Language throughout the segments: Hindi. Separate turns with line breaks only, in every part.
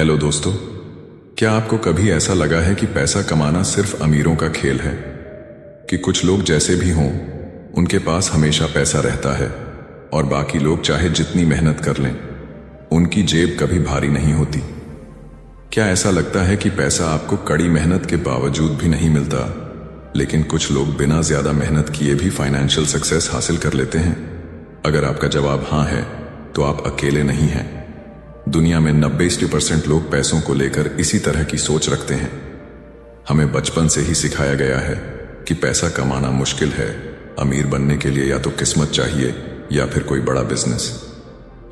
हेलो दोस्तों, क्या आपको कभी ऐसा लगा है कि पैसा कमाना सिर्फ अमीरों का खेल है? कि कुछ लोग जैसे भी हों, उनके पास हमेशा पैसा रहता है और बाकी लोग चाहे जितनी मेहनत कर लें, उनकी जेब कभी भारी नहीं होती? क्या ऐसा लगता है कि पैसा आपको कड़ी मेहनत के बावजूद भी नहीं मिलता, लेकिन कुछ लोग बिना ज्यादा मेहनत किए भी फाइनेंशियल सक्सेस हासिल कर लेते हैं? अगर आपका जवाब हाँ है, तो आप अकेले नहीं हैं। दुनिया में 90% लोग पैसों को लेकर इसी तरह की सोच रखते हैं। हमें बचपन से ही सिखाया गया है कि पैसा कमाना मुश्किल है, अमीर बनने के लिए या तो किस्मत चाहिए या फिर कोई बड़ा बिजनेस।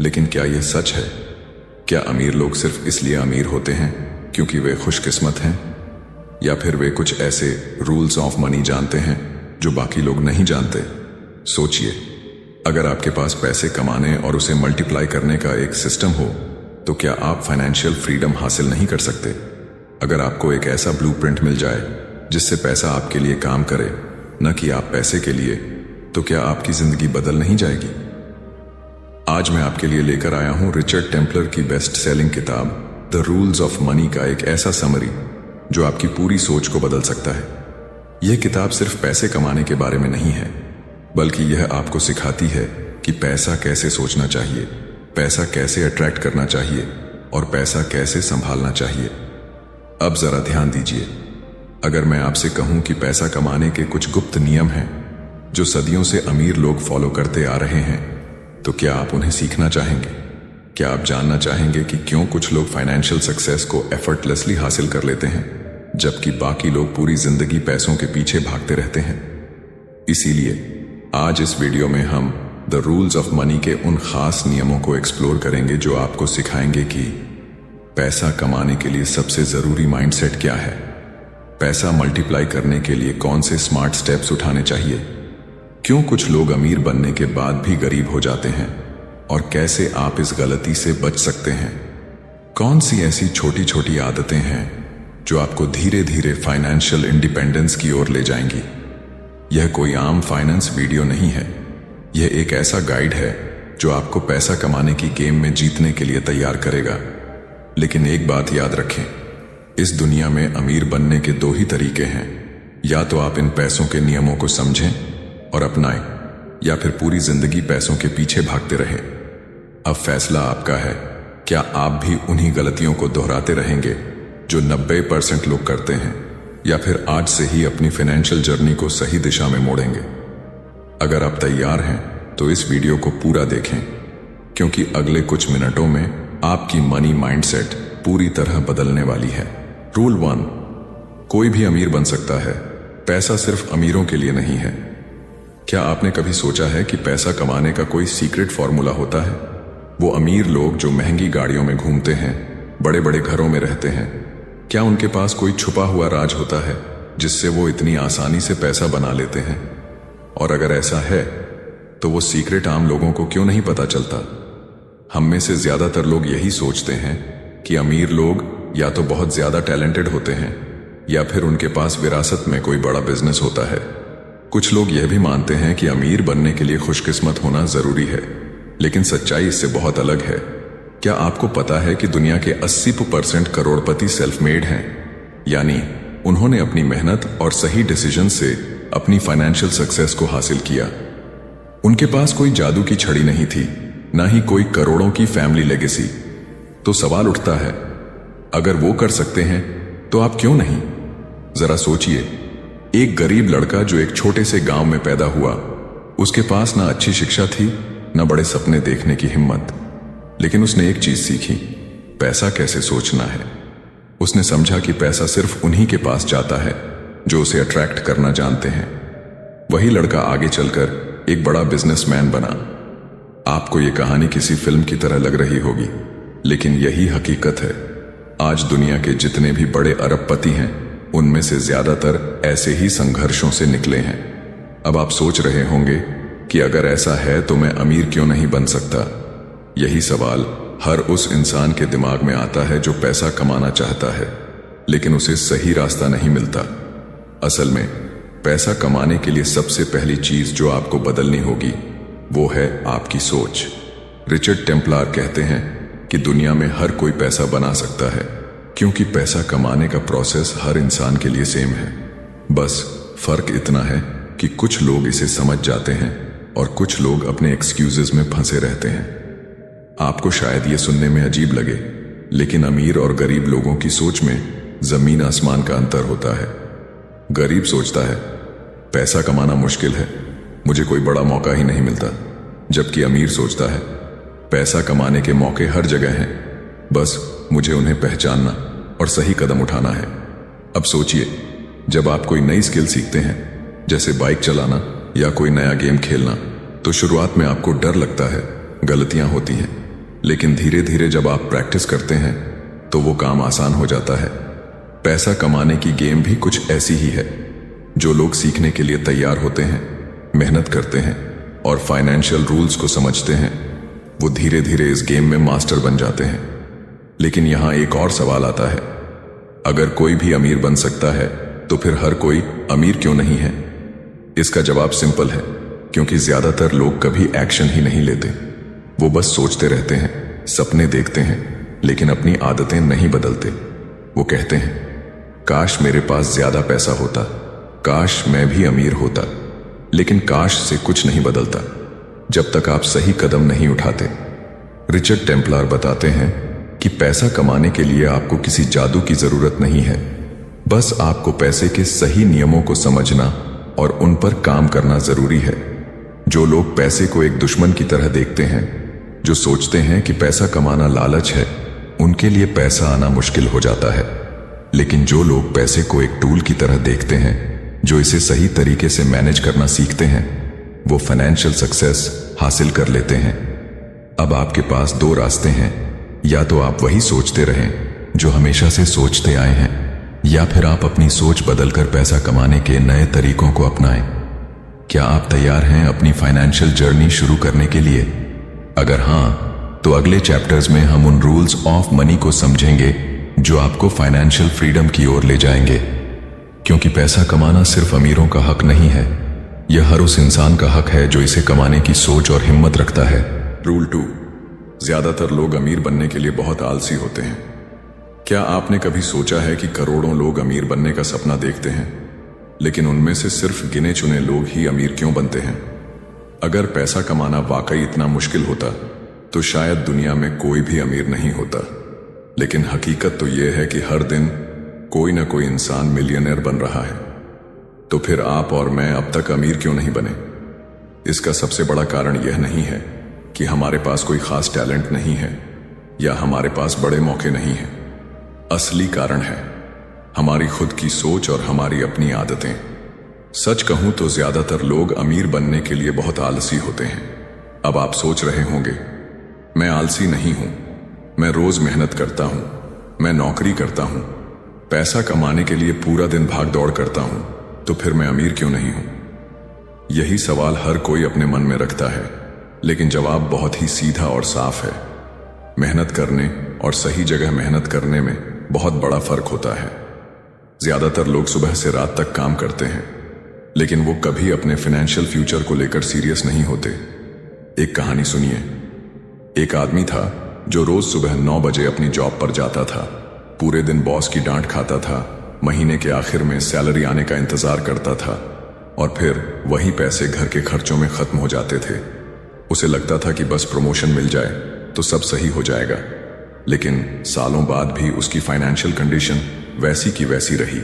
लेकिन क्या यह सच है? क्या अमीर लोग सिर्फ इसलिए अमीर होते हैं क्योंकि वे खुशकिस्मत हैं, या फिर वे कुछ ऐसे रूल्स ऑफ मनी जानते हैं जो बाकी लोग नहीं जानते? सोचिए, अगर आपके पास पैसे कमाने और उसे मल्टीप्लाई करने का एक सिस्टम हो, तो क्या आप फाइनेंशियल फ्रीडम हासिल नहीं कर सकते? अगर आपको एक ऐसा ब्लूप्रिंट मिल जाए जिससे पैसा आपके लिए काम करे, न कि आप पैसे के लिए, तो क्या आपकी जिंदगी बदल नहीं जाएगी? आज मैं आपके लिए लेकर आया हूं रिचर्ड टेम्पलर की बेस्ट सेलिंग किताब द रूल्स ऑफ मनी का एक ऐसा समरी जो आपकी पूरी सोच को बदल सकता है। यह किताब सिर्फ पैसे कमाने के बारे में नहीं है, बल्कि यह आपको सिखाती है कि पैसा कैसे सोचना चाहिए, पैसा कैसे अट्रैक्ट करना चाहिए और पैसा कैसे संभालना चाहिए। अब जरा ध्यान दीजिए, अगर मैं आपसे कहूं कि पैसा कमाने के कुछ गुप्त नियम हैं जो सदियों से अमीर लोग फॉलो करते आ रहे हैं, तो क्या आप उन्हें सीखना चाहेंगे? क्या आप जानना चाहेंगे कि क्यों कुछ लोग फाइनेंशियल सक्सेस को एफर्टलेसली हासिल कर लेते हैं जबकि बाकी लोग पूरी जिंदगी पैसों के पीछे भागते रहते हैं? इसीलिए आज इस वीडियो में हम द रूल्स ऑफ मनी के उन खास नियमों को एक्सप्लोर करेंगे जो आपको सिखाएंगे कि पैसा कमाने के लिए सबसे जरूरी माइंडसेट क्या है, पैसा मल्टीप्लाई करने के लिए कौन से स्मार्ट स्टेप्स उठाने चाहिए, क्यों कुछ लोग अमीर बनने के बाद भी गरीब हो जाते हैं और कैसे आप इस गलती से बच सकते हैं। कौन सी ऐसी छोटी छोटी आदतें हैं जो आपको धीरे धीरे फाइनेंशियल इंडिपेंडेंस की ओर ले जाएंगी। यह कोई आम फाइनेंस वीडियो नहीं है, यह एक ऐसा गाइड है जो आपको पैसा कमाने की गेम में जीतने के लिए तैयार करेगा। लेकिन एक बात याद रखें, इस दुनिया में अमीर बनने के दो ही तरीके हैं, या तो आप इन पैसों के नियमों को समझें और अपनाएं, या फिर पूरी जिंदगी पैसों के पीछे भागते रहें। अब फैसला आपका है, क्या आप भी उन्हीं गलतियों को दोहराते रहेंगे जो 90% लोग करते हैं, या फिर आज से ही अपनी फाइनेंशियल जर्नी को सही दिशा में मोड़ेंगे? अगर आप तैयार हैं तो इस वीडियो को पूरा देखें, क्योंकि अगले कुछ मिनटों में आपकी मनी माइंडसेट पूरी तरह बदलने वाली है। रूल 1, कोई भी अमीर बन सकता है, पैसा सिर्फ अमीरों के लिए नहीं है। क्या आपने कभी सोचा है कि पैसा कमाने का कोई सीक्रेट फॉर्मूला होता है? वो अमीर लोग जो महंगी गाड़ियों में घूमते हैं, बड़े बड़े घरों में रहते हैं, क्या उनके पास कोई छुपा हुआ राज होता है जिससे वो इतनी आसानी से पैसा बना लेते हैं? और अगर ऐसा है तो वो सीक्रेट आम लोगों को क्यों नहीं पता चलता? हम में से ज्यादातर लोग यही सोचते हैं कि अमीर लोग या तो बहुत ज्यादा टैलेंटेड होते हैं या फिर उनके पास विरासत में कोई बड़ा बिजनेस होता है। कुछ लोग यह भी मानते हैं कि अमीर बनने के लिए खुशकिस्मत होना जरूरी है, लेकिन सच्चाई इससे बहुत अलग है। क्या आपको पता है कि दुनिया के 80% करोड़पति सेल्फ मेड हैं, यानी उन्होंने अपनी मेहनत और सही डिसीजन से अपनी फाइनेंशियल सक्सेस को हासिल किया। उनके पास कोई जादू की छड़ी नहीं थी, ना ही कोई करोड़ों की फैमिली लेगेसी। तो सवाल उठता है, अगर वो कर सकते हैं तो आप क्यों नहीं? जरा सोचिए, एक गरीब लड़का जो एक छोटे से गांव में पैदा हुआ, उसके पास ना अच्छी शिक्षा थी, ना बड़े सपने देखने की हिम्मत, लेकिन उसने एक चीज सीखी, पैसा कैसे सोचना है। उसने समझा कि पैसा सिर्फ उन्हीं के पास जाता है जो उसे अट्रैक्ट करना जानते हैं। वही लड़का आगे चलकर एक बड़ा बिजनेसमैन बना। आपको यह कहानी किसी फिल्म की तरह लग रही होगी, लेकिन यही हकीकत है। आज दुनिया के जितने भी बड़े अरबपति हैं, उनमें से ज्यादातर ऐसे ही संघर्षों से निकले हैं। अब आप सोच रहे होंगे कि अगर ऐसा है तो मैं अमीर क्यों नहीं बन सकता? यही सवाल हर उस इंसान के दिमाग में आता है जो पैसा कमाना चाहता है, लेकिन उसे सही रास्ता नहीं मिलता। असल में पैसा कमाने के लिए सबसे पहली चीज जो आपको बदलनी होगी वो है आपकी सोच। रिचर्ड टेम्पलर कहते हैं, कि दुनिया में हर कोई पैसा बना सकता है, क्योंकि पैसा कमाने का प्रोसेस हर इंसान के लिए सेम है। बस फर्क इतना है कि कुछ लोग इसे समझ जाते हैं और कुछ लोग अपने एक्सक्यूजेस में फंसे रहते हैं। आपको शायद ये सुनने में अजीब लगे, लेकिन अमीर और गरीब लोगों की सोच में जमीन आसमान का अंतर होता है। गरीब सोचता है पैसा कमाना मुश्किल है, मुझे कोई बड़ा मौका ही नहीं मिलता, जबकि अमीर सोचता है पैसा कमाने के मौके हर जगह हैं, बस मुझे उन्हें पहचानना और सही कदम उठाना है। अब सोचिए, जब आप कोई नई स्किल सीखते हैं, जैसे बाइक चलाना या कोई नया गेम खेलना, तो शुरुआत में आपको डर लगता है, गलतियां होती हैं, लेकिन धीरे धीरे जब आप प्रैक्टिस करते हैं तो वो काम आसान हो जाता है। पैसा कमाने की गेम भी कुछ ऐसी ही है। जो लोग सीखने के लिए तैयार होते हैं, मेहनत करते हैं और फाइनेंशियल रूल्स को समझते हैं, वो धीरे धीरे इस गेम में मास्टर बन जाते हैं। लेकिन यहां एक और सवाल आता है, अगर कोई भी अमीर बन सकता है तो फिर हर कोई अमीर क्यों नहीं है? इसका जवाब सिंपल है, क्योंकि ज्यादातर लोग कभी एक्शन ही नहीं लेते। वो बस सोचते रहते हैं, सपने देखते हैं, लेकिन अपनी आदतें नहीं बदलते। वो कहते हैं काश मेरे पास ज्यादा पैसा होता, काश मैं भी अमीर होता, लेकिन काश से कुछ नहीं बदलता जब तक आप सही कदम नहीं उठाते। रिचर्ड टेम्पलर बताते हैं कि पैसा कमाने के लिए आपको किसी जादू की जरूरत नहीं है, बस आपको पैसे के सही नियमों को समझना और उन पर काम करना जरूरी है। जो लोग पैसे को एक दुश्मन की तरह देखते हैं, जो सोचते हैं कि पैसा कमाना लालच है, उनके लिए पैसा आना मुश्किल हो जाता है। लेकिन जो लोग पैसे को एक टूल की तरह देखते हैं, जो इसे सही तरीके से मैनेज करना सीखते हैं, वो फाइनेंशियल सक्सेस हासिल कर लेते हैं। अब आपके पास दो रास्ते हैं, या तो आप वही सोचते रहें जो हमेशा से सोचते आए हैं, या फिर आप अपनी सोच बदलकर पैसा कमाने के नए तरीकों को अपनाएं। क्या आप तैयार हैं अपनी फाइनेंशियल जर्नी शुरू करने के लिए? अगर हां, तो अगले चैप्टर्स में हम उन रूल्स ऑफ मनी को समझेंगे जो आपको फाइनेंशियल फ्रीडम की ओर ले जाएंगे। क्योंकि पैसा कमाना सिर्फ अमीरों का हक नहीं है, यह हर उस इंसान का हक है जो इसे कमाने की सोच और हिम्मत रखता है। रूल 2, ज्यादातर लोग अमीर बनने के लिए बहुत आलसी होते हैं। क्या आपने कभी सोचा है कि करोड़ों लोग अमीर बनने का सपना देखते हैं, लेकिन उनमें से सिर्फ गिने चुने लोग ही अमीर क्यों बनते हैं? अगर पैसा कमाना वाकई इतना मुश्किल होता तो शायद दुनिया में कोई भी अमीर नहीं होता। लेकिन हकीकत तो यह है कि हर दिन कोई ना कोई इंसान मिलियनेयर बन रहा है। तो फिर आप और मैं अब तक अमीर क्यों नहीं बने? इसका सबसे बड़ा कारण यह नहीं है कि हमारे पास कोई खास टैलेंट नहीं है या हमारे पास बड़े मौके नहीं हैं। असली कारण है हमारी खुद की सोच और हमारी अपनी आदतें। सच कहूं तो ज्यादातर लोग अमीर बनने के लिए बहुत आलसी होते हैं। अब आप सोच रहे होंगे, मैं आलसी नहीं हूं, मैं रोज मेहनत करता हूं, मैं नौकरी करता हूं, पैसा कमाने के लिए पूरा दिन भाग दौड़ करता हूं, तो फिर मैं अमीर क्यों नहीं हूं? यही सवाल हर कोई अपने मन में रखता है, लेकिन जवाब बहुत ही सीधा और साफ है। मेहनत करने और सही जगह मेहनत करने में बहुत बड़ा फर्क होता है। ज्यादातर लोग सुबह से रात तक काम करते हैं, लेकिन वो कभी अपने फाइनेंशियल फ्यूचर को लेकर सीरियस नहीं होते। एक कहानी सुनिए। एक आदमी था जो रोज सुबह 9 बजे अपनी जॉब पर जाता था, पूरे दिन बॉस की डांट खाता था, महीने के आखिर में सैलरी आने का इंतजार करता था और फिर वही पैसे घर के खर्चों में खत्म हो जाते थे। उसे लगता था कि बस प्रमोशन मिल जाए तो सब सही हो जाएगा, लेकिन सालों बाद भी उसकी फाइनेंशियल कंडीशन वैसी की वैसी रही।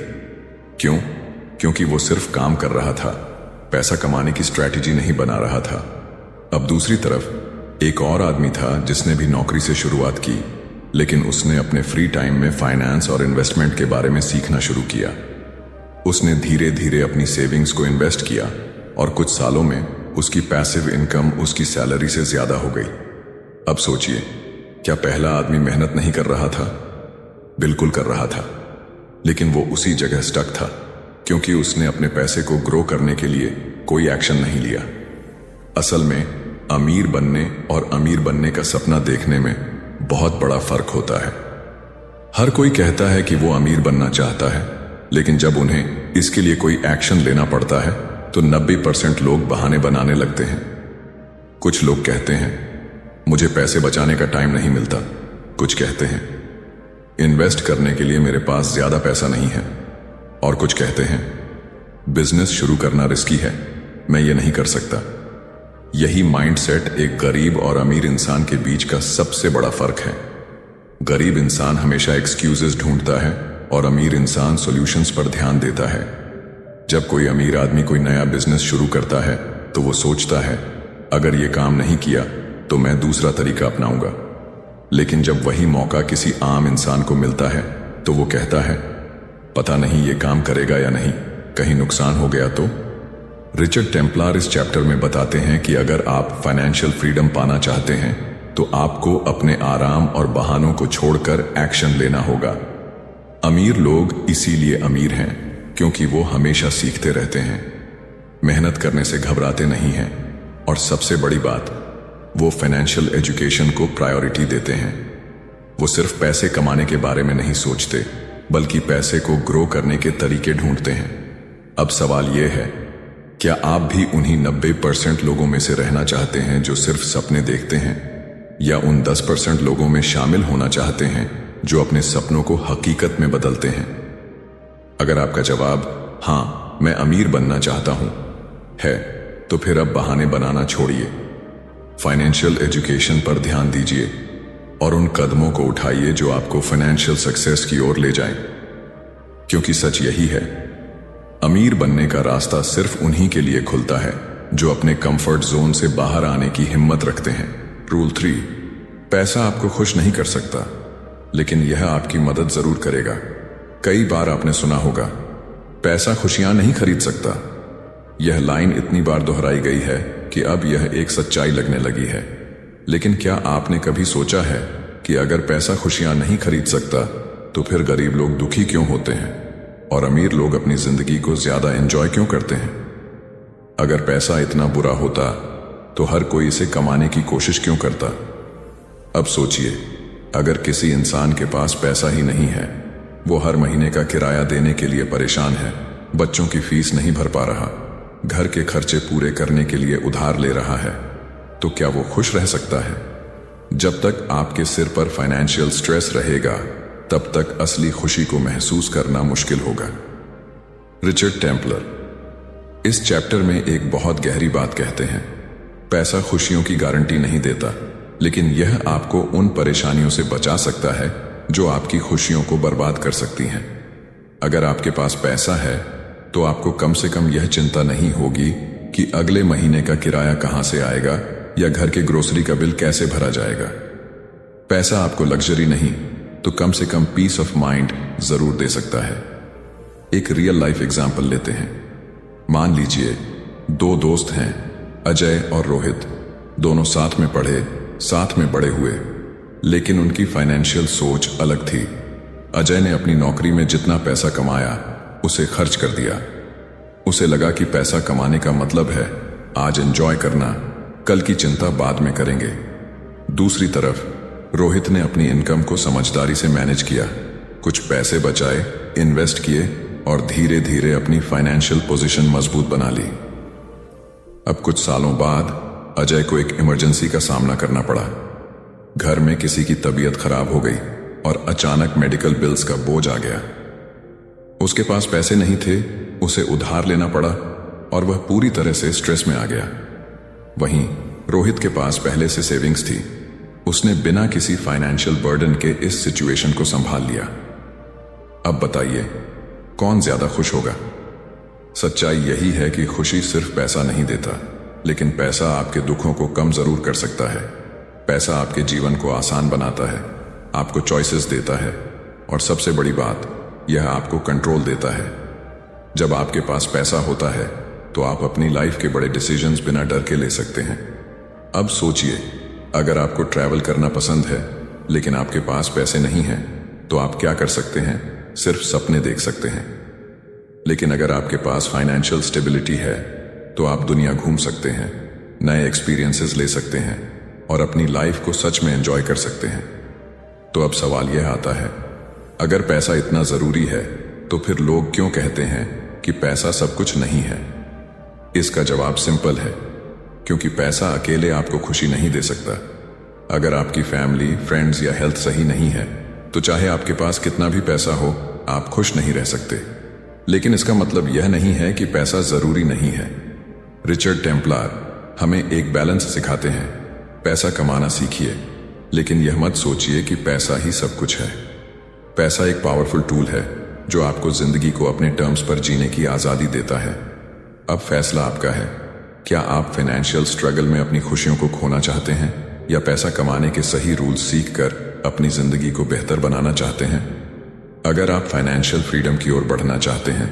क्यों? क्योंकि वो सिर्फ काम कर रहा था, पैसा कमाने की स्ट्रैटेजी नहीं बना रहा था। अब दूसरी तरफ एक और आदमी था जिसने भी नौकरी से शुरुआत की, लेकिन उसने अपने फ्री टाइम में फाइनेंस और इन्वेस्टमेंट के बारे में सीखना शुरू किया। उसने धीरे धीरे अपनी सेविंग्स को इन्वेस्ट किया और कुछ सालों में उसकी पैसिव इनकम उसकी सैलरी से ज्यादा हो गई। अब सोचिए, क्या पहला आदमी मेहनत नहीं कर रहा था? बिल्कुल कर रहा था, लेकिन वो उसी जगह स्टक था क्योंकि उसने अपने पैसे को ग्रो करने के लिए कोई एक्शन नहीं लिया। असल में अमीर बनने और अमीर बनने का सपना देखने में बहुत बड़ा फर्क होता है। हर कोई कहता है कि वो अमीर बनना चाहता है, लेकिन जब उन्हें इसके लिए कोई एक्शन लेना पड़ता है तो 90% लोग बहाने बनाने लगते हैं। कुछ लोग कहते हैं, मुझे पैसे बचाने का टाइम नहीं मिलता, कुछ कहते हैं इन्वेस्ट करने के लिए मेरे पास ज्यादा पैसा नहीं है, और कुछ कहते हैं बिजनेस शुरू करना रिस्की है, मैं ये नहीं कर सकता। यही माइंडसेट एक गरीब और अमीर इंसान के बीच का सबसे बड़ा फर्क है। गरीब इंसान हमेशा एक्सक्यूजेस ढूंढता है और अमीर इंसान सॉल्यूशंस पर ध्यान देता है। जब कोई अमीर आदमी कोई नया बिजनेस शुरू करता है तो वो सोचता है अगर ये काम नहीं किया तो मैं दूसरा तरीका अपनाऊंगा। लेकिन जब वही मौका किसी आम इंसान को मिलता है तो वो कहता है पता नहीं ये काम करेगा या नहीं, कहीं नुकसान हो गया तो। रिचर्ड टेम्पलर इस चैप्टर में बताते हैं कि अगर आप फाइनेंशियल फ्रीडम पाना चाहते हैं तो आपको अपने आराम और बहानों को छोड़कर एक्शन लेना होगा। अमीर लोग इसीलिए अमीर हैं क्योंकि वो हमेशा सीखते रहते हैं, मेहनत करने से घबराते नहीं हैं, और सबसे बड़ी बात वो फाइनेंशियल एजुकेशन को प्रायोरिटी देते हैं। वो सिर्फ पैसे कमाने के बारे में नहीं सोचते बल्कि पैसे को ग्रो करने के तरीके ढूंढते हैं। अब सवाल यह है, क्या आप भी उन्हीं 90% लोगों में से रहना चाहते हैं जो सिर्फ सपने देखते हैं, या उन 10% लोगों में शामिल होना चाहते हैं जो अपने सपनों को हकीकत में बदलते हैं? अगर आपका जवाब हाँ मैं अमीर बनना चाहता हूं है तो फिर अब बहाने बनाना छोड़िए, फाइनेंशियल एजुकेशन पर ध्यान दीजिए और उन कदमों को उठाइए जो आपको फाइनेंशियल सक्सेस की ओर ले जाएं। क्योंकि सच यही है, अमीर बनने का रास्ता सिर्फ उन्हीं के लिए खुलता है जो अपने कंफर्ट जोन से बाहर आने की हिम्मत रखते हैं। रूल 3, पैसा आपको खुश नहीं कर सकता लेकिन यह आपकी मदद जरूर करेगा। कई बार आपने सुना होगा पैसा खुशियां नहीं खरीद सकता। यह लाइन इतनी बार दोहराई गई है कि अब यह एक सच्चाई लगने लगी है। लेकिन क्या आपने कभी सोचा है कि अगर पैसा खुशियां नहीं खरीद सकता तो फिर गरीब लोग दुखी क्यों होते हैं और अमीर लोग अपनी जिंदगी को ज्यादा एंजॉय क्यों करते हैं? अगर पैसा इतना बुरा होता तो हर कोई इसे कमाने की कोशिश क्यों करता? अब सोचिए, अगर किसी इंसान के पास पैसा ही नहीं है, वो हर महीने का किराया देने के लिए परेशान है, बच्चों की फीस नहीं भर पा रहा, घर के खर्चे पूरे करने के लिए उधार ले रहा है, तो क्या वो खुश रह सकता है? जब तक आपके सिर पर फाइनेंशियल स्ट्रेस रहेगा तब तक असली खुशी को महसूस करना मुश्किल होगा। रिचर्ड टेम्पलर इस चैप्टर में एक बहुत गहरी बात कहते हैं, पैसा खुशियों की गारंटी नहीं देता, लेकिन यह आपको उन परेशानियों से बचा सकता है जो आपकी खुशियों को बर्बाद कर सकती हैं। अगर आपके पास पैसा है तो आपको कम से कम यह चिंता नहीं होगी कि अगले महीने का किराया कहां से आएगा या घर के ग्रोसरी का बिल कैसे भरा जाएगा। पैसा आपको लग्जरी नहीं तो कम से कम पीस ऑफ माइंड जरूर दे सकता है। एक रियल लाइफ एग्जाम्पल लेते हैं। मान लीजिए 2 दोस्त हैं, अजय और रोहित। दोनों साथ में पढ़े, साथ में बड़े हुए, लेकिन उनकी फाइनेंशियल सोच अलग थी। अजय ने अपनी नौकरी में जितना पैसा कमाया उसे खर्च कर दिया। उसे लगा कि पैसा कमाने का मतलब है आज एंजॉय करना, कल की चिंता बाद में करेंगे। दूसरी तरफ रोहित ने अपनी इनकम को समझदारी से मैनेज किया, कुछ पैसे बचाए, इन्वेस्ट किए और धीरे धीरे अपनी फाइनेंशियल पोजीशन मजबूत बना ली। अब कुछ सालों बाद अजय को एक इमरजेंसी का सामना करना पड़ा। घर में किसी की तबीयत खराब हो गई और अचानक मेडिकल बिल्स का बोझ आ गया। उसके पास पैसे नहीं थे, उसे उधार लेना पड़ा और वह पूरी तरह से स्ट्रेस में आ गया। वहीं रोहित के पास पहले से सेविंग्स थी, उसने बिना किसी फाइनेंशियल बर्डन के इस सिचुएशन को संभाल लिया। अब बताइए कौन ज्यादा खुश होगा? सच्चाई यही है कि खुशी सिर्फ पैसा नहीं देता, लेकिन पैसा आपके दुखों को कम जरूर कर सकता है। पैसा आपके जीवन को आसान बनाता है, आपको चॉइसेस देता है और सबसे बड़ी बात, यह आपको कंट्रोल देता है। जब आपके पास पैसा होता है तो आप अपनी लाइफ के बड़े डिसीजंस बिना डर के ले सकते हैं। अब सोचिए, अगर आपको ट्रैवल करना पसंद है लेकिन आपके पास पैसे नहीं हैं तो आप क्या कर सकते हैं? सिर्फ सपने देख सकते हैं। लेकिन अगर आपके पास फाइनेंशियल स्टेबिलिटी है तो आप दुनिया घूम सकते हैं, नए एक्सपीरियंसेस ले सकते हैं और अपनी लाइफ को सच में एंजॉय कर सकते हैं। तो अब सवाल यह आता है, अगर पैसा इतना जरूरी है तो फिर लोग क्यों कहते हैं कि पैसा सब कुछ नहीं है? इसका जवाब सिंपल है, क्योंकि पैसा अकेले आपको खुशी नहीं दे सकता। अगर आपकी फैमिली, फ्रेंड्स या हेल्थ सही नहीं है तो चाहे आपके पास कितना भी पैसा हो, आप खुश नहीं रह सकते। लेकिन इसका मतलब यह नहीं है कि पैसा जरूरी नहीं है। रिचर्ड टेम्पलर हमें एक बैलेंस सिखाते हैं। पैसा कमाना सीखिए, लेकिन यह मत सोचिए कि पैसा ही सब कुछ है। पैसा एक पावरफुल टूल है जो आपको जिंदगी को अपने टर्म्स पर जीने की आजादी देता है। अब फैसला आपका है। क्या आप फाइनेंशियल स्ट्रगल में अपनी खुशियों को खोना चाहते हैं या पैसा कमाने के सही रूल्स सीखकर अपनी जिंदगी को बेहतर बनाना चाहते हैं? अगर आप फाइनेंशियल फ्रीडम की ओर बढ़ना चाहते हैं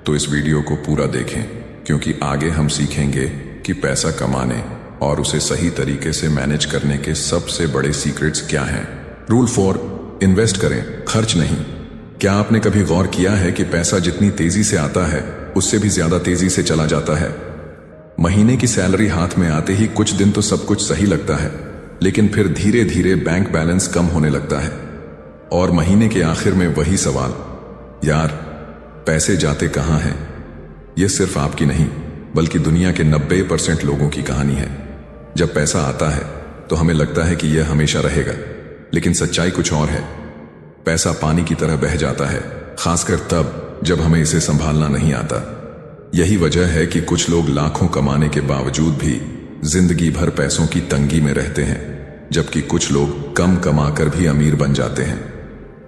तो इस वीडियो को पूरा देखें, क्योंकि आगे हम सीखेंगे कि पैसा कमाने और उसे सही तरीके से मैनेज करने के सबसे बड़े सीक्रेट्स क्या हैं। रूल 4, इन्वेस्ट करें, खर्च नहीं। क्या आपने कभी गौर किया है कि पैसा जितनी तेजी से आता है उससे भी ज्यादा तेजी से चला जाता है? महीने की सैलरी हाथ में आते ही कुछ दिन तो सब कुछ सही लगता है, लेकिन फिर धीरे धीरे बैंक बैलेंस कम होने लगता है और महीने के आखिर में वही सवाल, यार पैसे जाते कहां हैं? यह सिर्फ आपकी नहीं बल्कि दुनिया के 90% लोगों की कहानी है। जब पैसा आता है तो हमें लगता है कि यह हमेशा रहेगा, लेकिन सच्चाई कुछ और है। पैसा पानी की तरह बह जाता है, खासकर तब जब हमें इसे संभालना नहीं आता। यही वजह है कि कुछ लोग लाखों कमाने के बावजूद भी जिंदगी भर पैसों की तंगी में रहते हैं, जबकि कुछ लोग कम कमाकर भी अमीर बन जाते हैं।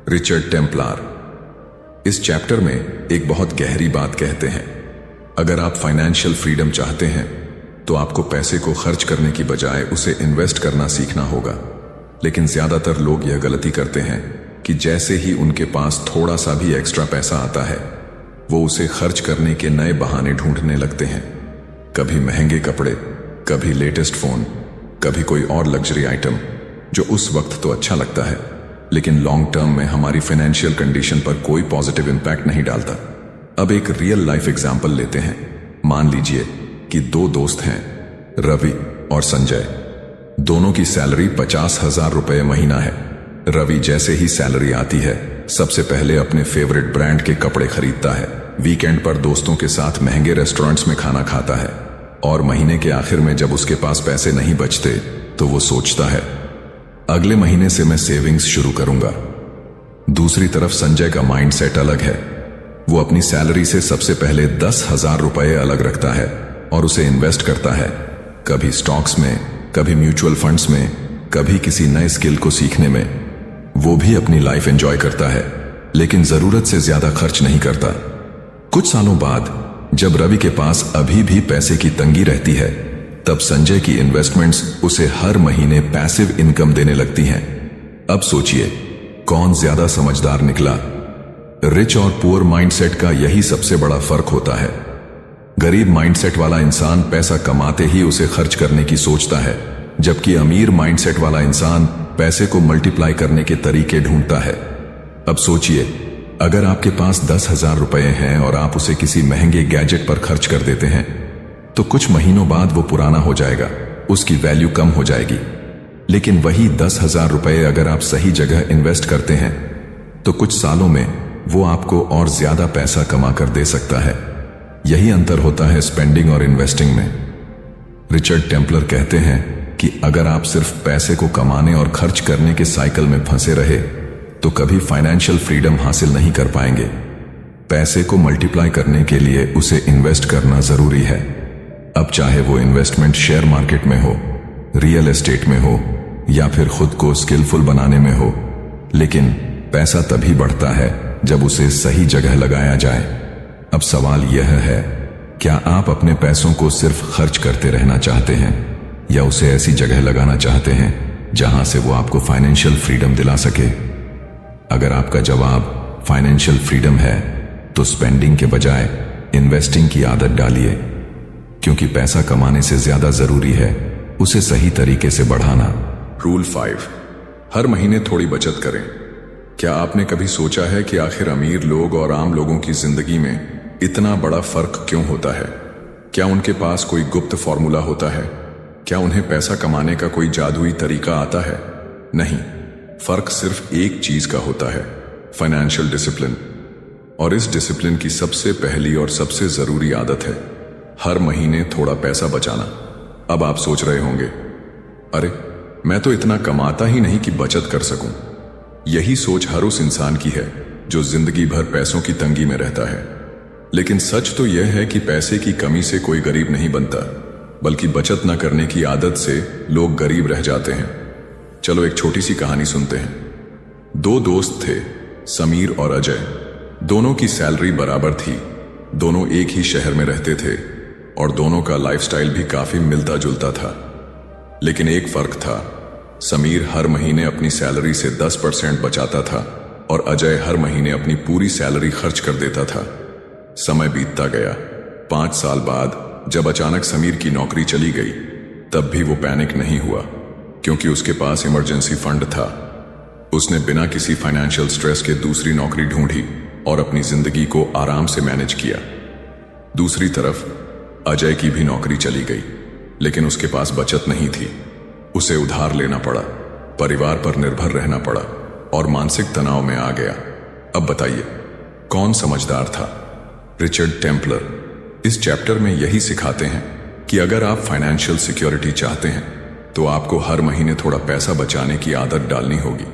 रिचर्ड टेम्पलर इस चैप्टर में एक बहुत गहरी बात कहते हैं। अगर आप फाइनेंशियल फ्रीडम चाहते हैं तो आपको पैसे को खर्च करने की बजाय उसे इन्वेस्ट करना सीखना होगा। लेकिन ज्यादातर लोग यह गलती करते हैं कि जैसे ही उनके पास थोड़ा सा भी एक्स्ट्रा पैसा आता है, वो उसे खर्च करने के नए बहाने ढूंढने लगते हैं। कभी महंगे कपड़े, कभी लेटेस्ट फोन, कभी कोई और लग्जरी आइटम जो उस वक्त तो अच्छा लगता है, लेकिन लॉन्ग टर्म में हमारी फाइनेंशियल कंडीशन पर कोई पॉजिटिव इंपैक्ट नहीं डालता। अब एक रियल लाइफ एग्जाम्पल लेते हैं। मान लीजिए कि 2 दोस्त हैं, रवि और संजय। दोनों की सैलरी 50,000 रुपए महीना है। रवि जैसे ही सैलरी आती है सबसे पहले अपने फेवरेट ब्रांड के कपड़े खरीदता है, वीकेंड पर दोस्तों के साथ महंगे रेस्टोरेंट्स में खाना खाता है, और महीने के आखिर में जब उसके पास पैसे नहीं बचते तो वो सोचता है, अगले महीने से मैं सेविंग्स शुरू करूंगा। दूसरी तरफ संजय का माइंडसेट अलग है। वो अपनी सैलरी से सबसे पहले 10,000 रुपए अलग रखता है और उसे इन्वेस्ट करता है, कभी स्टॉक्स में, कभी म्यूचुअल फंड्स में, कभी किसी नए स्किल को सीखने में। वो भी अपनी लाइफ एंजॉय करता है, लेकिन जरूरत से ज्यादा खर्च नहीं करता। कुछ सालों बाद जब रवि के पास अभी भी पैसे की तंगी रहती है, तब संजय की इन्वेस्टमेंट्स उसे हर महीने पैसिव इनकम देने लगती हैं। अब सोचिए, कौन ज्यादा समझदार निकला? रिच और पुअर माइंडसेट का यही सबसे बड़ा फर्क होता है। गरीब माइंडसेट वाला इंसान पैसा कमाते ही उसे खर्च करने की सोचता है, जबकि अमीर माइंडसेट वाला इंसान पैसे को मल्टीप्लाई करने के तरीके ढूंढता है। अब सोचिए, अगर आपके पास 10,000 रुपए हैं और आप उसे किसी महंगे गैजेट पर खर्च कर देते हैं, तो कुछ महीनों बाद वो पुराना हो जाएगा, उसकी वैल्यू कम हो जाएगी। लेकिन वही 10,000 रुपए अगर आप सही जगह इन्वेस्ट करते हैं तो कुछ सालों में वो आपको और ज्यादा पैसा कमा कर दे सकता है। यही अंतर होता है स्पेंडिंग और इन्वेस्टिंग में। रिचर्ड टेम्पलर कहते हैं कि अगर आप सिर्फ पैसे को कमाने और खर्च करने के साइकिल में फंसे रहे तो कभी फाइनेंशियल फ्रीडम हासिल नहीं कर पाएंगे। पैसे को मल्टीप्लाई करने के लिए उसे इन्वेस्ट करना जरूरी है। अब चाहे वो इन्वेस्टमेंट शेयर मार्केट में हो, रियल एस्टेट में हो या फिर खुद को स्किलफुल बनाने में हो, लेकिन पैसा तभी बढ़ता है जब उसे सही जगह लगाया जाए। अब सवाल यह है, क्या आप अपने पैसों को सिर्फ खर्च करते रहना चाहते हैं या उसे ऐसी जगह लगाना चाहते हैं जहां से वो आपको फाइनेंशियल फ्रीडम दिला सके? अगर आपका जवाब फाइनेंशियल फ्रीडम है तो स्पेंडिंग के बजाय इन्वेस्टिंग की आदत डालिए, क्योंकि पैसा कमाने से ज्यादा जरूरी है उसे सही तरीके से बढ़ाना। रूल 5, हर महीने थोड़ी बचत करें। क्या आपने कभी सोचा है कि आखिर अमीर लोग और आम लोगों की जिंदगी में इतना बड़ा फर्क क्यों होता है? क्या उनके पास कोई गुप्त फॉर्मूला होता है? क्या उन्हें पैसा कमाने का कोई जादुई तरीका आता है? नहीं, फर्क सिर्फ एक चीज का होता है, फाइनेंशियल डिसिप्लिन। और इस डिसिप्लिन की सबसे पहली और सबसे जरूरी आदत है हर महीने थोड़ा पैसा बचाना। अब आप सोच रहे होंगे, अरे मैं तो इतना कमाता ही नहीं कि बचत कर सकूं। यही सोच हर उस इंसान की है जो जिंदगी भर पैसों की तंगी में रहता है। लेकिन सच तो यह है कि पैसे की कमी से कोई गरीब नहीं बनता, बल्कि बचत न करने की आदत से लोग गरीब रह जाते हैं। चलो एक छोटी सी कहानी सुनते हैं। दो दोस्त थे, समीर और अजय। दोनों की सैलरी बराबर थी, दोनों एक ही शहर में रहते थे और दोनों का लाइफस्टाइल भी काफी मिलता जुलता था। लेकिन एक फर्क था, समीर हर महीने अपनी सैलरी से 10% बचाता था और अजय हर महीने अपनी पूरी सैलरी खर्च कर देता था। समय बीतता गया। 5 साल बाद जब अचानक समीर की नौकरी चली गई, तब भी वो पैनिक नहीं हुआ, क्योंकि उसके पास इमरजेंसी फंड था। उसने बिना किसी फाइनेंशियल स्ट्रेस के दूसरी नौकरी ढूंढी और अपनी जिंदगी को आराम से मैनेज किया। दूसरी तरफ अजय की भी नौकरी चली गई, लेकिन उसके पास बचत नहीं थी। उसे उधार लेना पड़ा, परिवार पर निर्भर रहना पड़ा और मानसिक तनाव में आ गया। अब बताइए, कौन समझदार था? रिचर्ड टेम्पलर इस चैप्टर में यही सिखाते हैं कि अगर आप फाइनेंशियल सिक्योरिटी चाहते हैं तो आपको हर महीने थोड़ा पैसा बचाने की आदत डालनी होगी।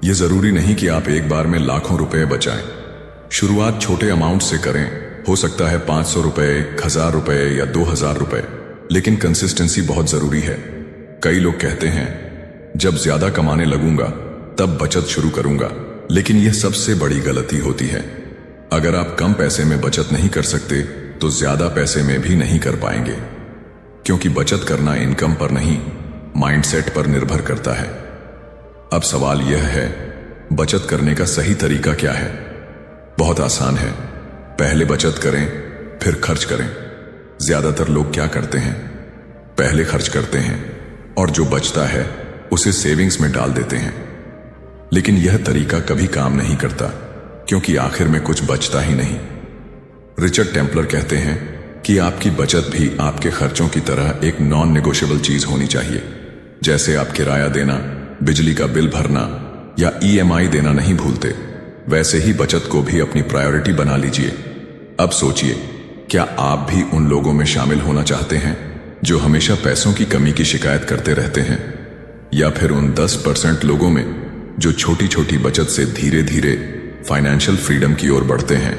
यह जरूरी नहीं कि आप एक बार में लाखों रुपए बचाएं। शुरुआत छोटे अमाउंट से करें, हो सकता है 500 रुपए, 1000 रुपए या 2000 रुपए, लेकिन कंसिस्टेंसी बहुत जरूरी है। कई लोग कहते हैं जब ज्यादा कमाने लगूंगा तब बचत शुरू करूंगा, लेकिन यह सबसे बड़ी गलती होती है। अगर आप कम पैसे में बचत नहीं कर सकते तो ज्यादा पैसे में भी नहीं कर पाएंगे, क्योंकि बचत करना इनकम पर नहीं, माइंडसेट पर निर्भर करता है। अब सवाल यह है, बचत करने का सही तरीका क्या है? बहुत आसान है। पहले बचत करें, फिर खर्च करें। ज्यादातर लोग क्या करते हैं, पहले खर्च करते हैं और जो बचता है उसे सेविंग्स में डाल देते हैं। लेकिन यह तरीका कभी काम नहीं करता, क्योंकि आखिर में कुछ बचता ही नहीं। रिचर्ड टेम्पलर कहते हैं कि आपकी बचत भी आपके खर्चों की तरह एक नॉन नेगोशिएबल चीज होनी चाहिए। जैसे आप किराया देना, बिजली का बिल भरना या EMI देना नहीं भूलते, वैसे ही बचत को भी अपनी प्रायोरिटी बना लीजिए। अब सोचिए, क्या आप भी उन लोगों में शामिल होना चाहते हैं जो हमेशा पैसों की कमी की शिकायत करते रहते हैं, या फिर उन 10% लोगों में जो छोटी छोटी बचत से धीरे धीरे फाइनेंशियल फ्रीडम की ओर बढ़ते हैं?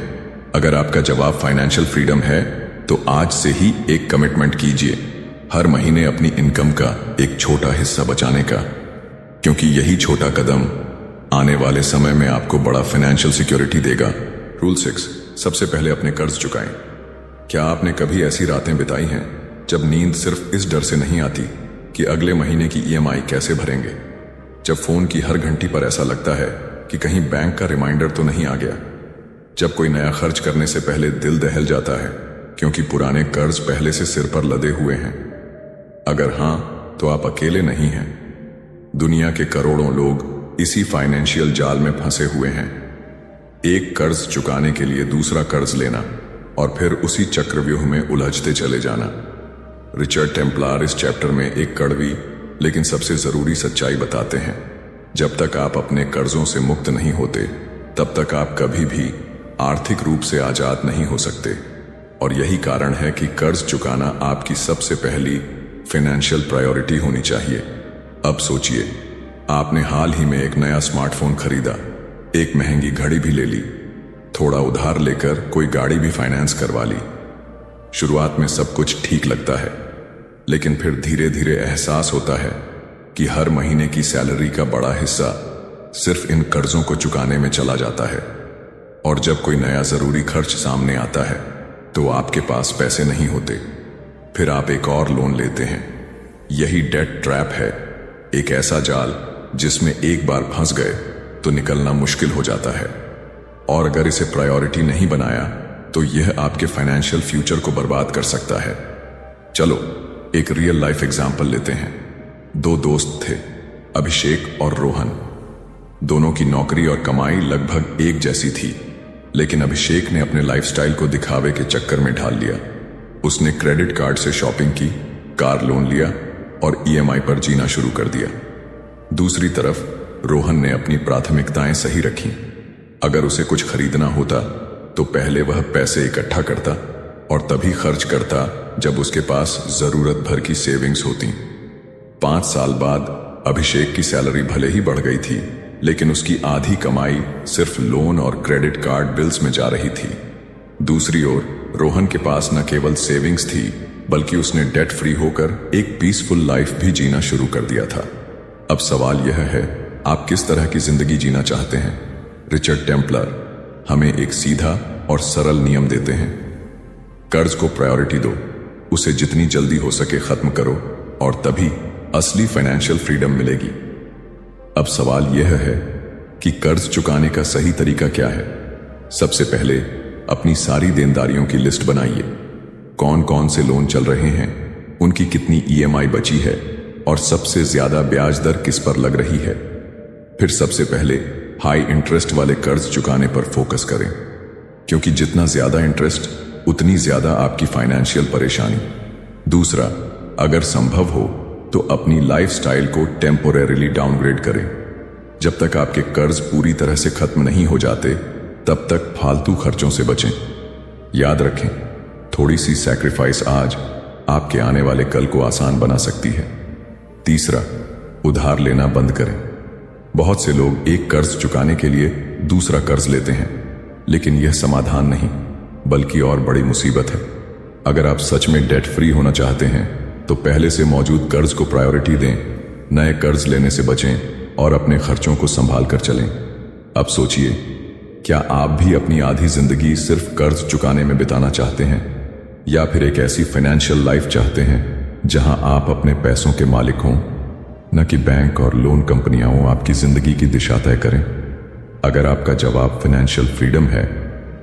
अगर आपका जवाब फाइनेंशियल फ्रीडम है तो आज से ही एक कमिटमेंट कीजिए, हर महीने अपनी इनकम का एक छोटा हिस्सा बचाने का, क्योंकि यही छोटा कदम आने वाले समय में आपको बड़ा फाइनेंशियल सिक्योरिटी देगा। रूल 6, सबसे पहले अपने कर्ज चुकाएं। क्या आपने कभी ऐसी रातें बिताई हैं जब नींद सिर्फ इस डर से नहीं आती कि अगले महीने की EMI कैसे भरेंगे? जब फोन की हर घंटी पर ऐसा लगता है कि कहीं बैंक का रिमाइंडर तो नहीं आ गया? जब कोई नया खर्च करने से पहले दिल दहल जाता है क्योंकि पुराने कर्ज पहले से सिर पर लदे हुए हैं? अगर हां, तो आप अकेले नहीं हैं। दुनिया के करोड़ों लोग इसी फाइनेंशियल जाल में फंसे हुए हैं। एक कर्ज चुकाने के लिए दूसरा कर्ज लेना और फिर उसी चक्रव्यूह में उलझते चले जाना। रिचर्ड टेम्पलर इस चैप्टर में एक कड़वी लेकिन सबसे जरूरी सच्चाई बताते हैं। जब तक आप अपने कर्जों से मुक्त नहीं होते, तब तक आप कभी भी आर्थिक रूप से आजाद नहीं हो सकते। और यही कारण है कि कर्ज चुकाना आपकी सबसे पहली फाइनेंशियल प्रायोरिटी होनी चाहिए। अब सोचिए, आपने हाल ही में एक नया स्मार्टफोन खरीदा, एक महंगी घड़ी भी ले ली, थोड़ा उधार लेकर कोई गाड़ी भी फाइनेंस करवा ली। शुरुआत में सब कुछ ठीक लगता है, लेकिन फिर धीरे धीरे एहसास होता है कि हर महीने की सैलरी का बड़ा हिस्सा सिर्फ इन कर्जों को चुकाने में चला जाता है। और जब कोई नया जरूरी खर्च सामने आता है तो आपके पास पैसे नहीं होते, फिर आप एक और लोन लेते हैं। यही डेट ट्रैप है, एक ऐसा जाल जिसमें एक बार फंस गए तो निकलना मुश्किल हो जाता है। और अगर इसे प्रायोरिटी नहीं बनाया तो यह आपके फाइनेंशियल फ्यूचर को बर्बाद कर सकता है। चलो एक रियल लाइफ एग्जाम्पल लेते हैं। 2 दोस्त थे, अभिषेक और रोहन। दोनों की नौकरी और कमाई लगभग एक जैसी थी, लेकिन अभिषेक ने अपने लाइफस्टाइल को दिखावे के चक्कर में ढाल लिया। उसने क्रेडिट कार्ड से शॉपिंग की, कार लोन लिया और EMI पर जीना शुरू कर दिया। दूसरी तरफ रोहन ने अपनी प्राथमिकताएं सही रखी। अगर उसे कुछ खरीदना होता तो पहले वह पैसे इकट्ठा करता और तभी खर्च करता जब उसके पास जरूरत भर की सेविंग्स होती। 5 साल बाद अभिषेक की सैलरी भले ही बढ़ गई थी, लेकिन उसकी आधी कमाई सिर्फ लोन और क्रेडिट कार्ड बिल्स में जा रही थी। दूसरी ओर रोहन के पास न केवल सेविंग्स थी, बल्कि उसने डेट फ्री होकर एक पीसफुल लाइफ भी जीना शुरू कर दिया था। अब सवाल यह है, आप किस तरह की जिंदगी जीना चाहते हैं? रिचर्ड टेम्पलर हमें एक सीधा और सरल नियम देते हैं। कर्ज को प्रायोरिटी दो, उसे जितनी जल्दी हो सके खत्म करो, और तभी असली फाइनेंशियल फ्रीडम मिलेगी। अब सवाल यह है कि कर्ज चुकाने का सही तरीका क्या है। सबसे पहले अपनी सारी देनदारियों की लिस्ट बनाइए। कौन कौन से लोन चल रहे हैं, उनकी कितनी ईएमआई बची है, और सबसे ज्यादा ब्याज दर किस पर लग रही है। फिर सबसे पहले हाई इंटरेस्ट वाले कर्ज चुकाने पर फोकस करें, क्योंकि जितना ज्यादा इंटरेस्ट उतनी ज्यादा आपकी फाइनेंशियल परेशानी। दूसरा, अगर संभव हो तो अपनी लाइफस्टाइल को टेम्पोरेरीली डाउनग्रेड करें। जब तक आपके कर्ज पूरी तरह से खत्म नहीं हो जाते, तब तक फालतू खर्चों से बचें। याद रखें, थोड़ी सी सैक्रिफाइस आज आपके आने वाले कल को आसान बना सकती है। तीसरा, उधार लेना बंद करें। बहुत से लोग एक कर्ज चुकाने के लिए दूसरा कर्ज लेते हैं, लेकिन यह समाधान नहीं, बल्कि और बड़ी मुसीबत है। अगर आप सच में डेट फ्री होना चाहते हैं, तो पहले से मौजूद कर्ज को प्रायोरिटी दें, नए कर्ज लेने से बचें और अपने खर्चों को संभाल कर चलें। अब सोचिए, क्या आप भी अपनी आधी जिंदगी सिर्फ कर्ज चुकाने में बिताना चाहते हैं, या फिर एक ऐसी फाइनेंशियल लाइफ चाहते हैं जहां आप अपने पैसों के मालिक हों, न कि बैंक और लोन कंपनियां आपकी जिंदगी की दिशा तय करें? अगर आपका जवाब फाइनेंशियल फ्रीडम है,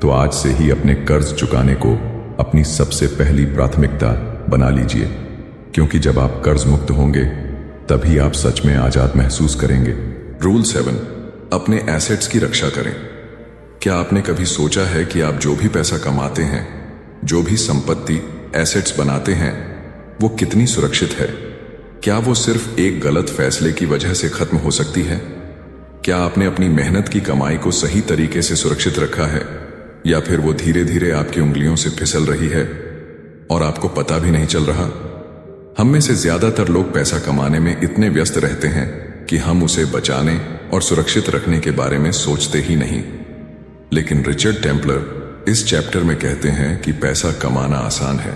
तो आज से ही अपने कर्ज चुकाने को अपनी सबसे पहली प्राथमिकता बना लीजिए, क्योंकि जब आप कर्ज मुक्त होंगे, तभी आप सच में आजाद महसूस करेंगे। रूल 7, अपने एसेट्स की रक्षा करें। क्या आपने कभी सोचा है कि आप जो भी पैसा कमाते हैं, जो भी संपत्ति एसेट्स बनाते हैं, वो कितनी सुरक्षित है? क्या वो सिर्फ एक गलत फैसले की वजह से खत्म हो सकती है? क्या आपने अपनी मेहनत की कमाई को सही तरीके से सुरक्षित रखा है, या फिर वो धीरे धीरे आपकी उंगलियों से फिसल रही है और आपको पता भी नहीं चल रहा? हम में से ज्यादातर लोग पैसा कमाने में इतने व्यस्त रहते हैं कि हम उसे बचाने और सुरक्षित रखने के बारे में सोचते ही नहीं। लेकिन रिचर्ड टेम्पलर इस चैप्टर में कहते हैं कि पैसा कमाना आसान है,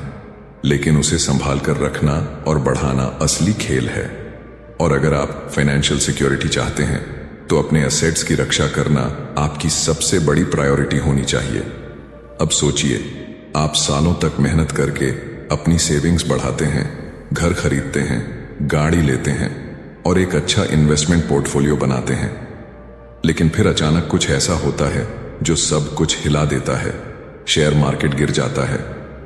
लेकिन उसे संभाल कर रखना और बढ़ाना असली खेल है। और अगर आप फाइनेंशियल सिक्योरिटी चाहते हैं, तो अपने एसेट्स की रक्षा करना आपकी सबसे बड़ी प्रायोरिटी होनी चाहिए। अब सोचिए, आप सालों तक मेहनत करके अपनी सेविंग्स बढ़ाते हैं, घर खरीदते हैं, गाड़ी लेते हैं और एक अच्छा इन्वेस्टमेंट पोर्टफोलियो बनाते हैं, लेकिन फिर अचानक कुछ ऐसा होता है जो सब कुछ हिला देता है। शेयर मार्केट गिर जाता है,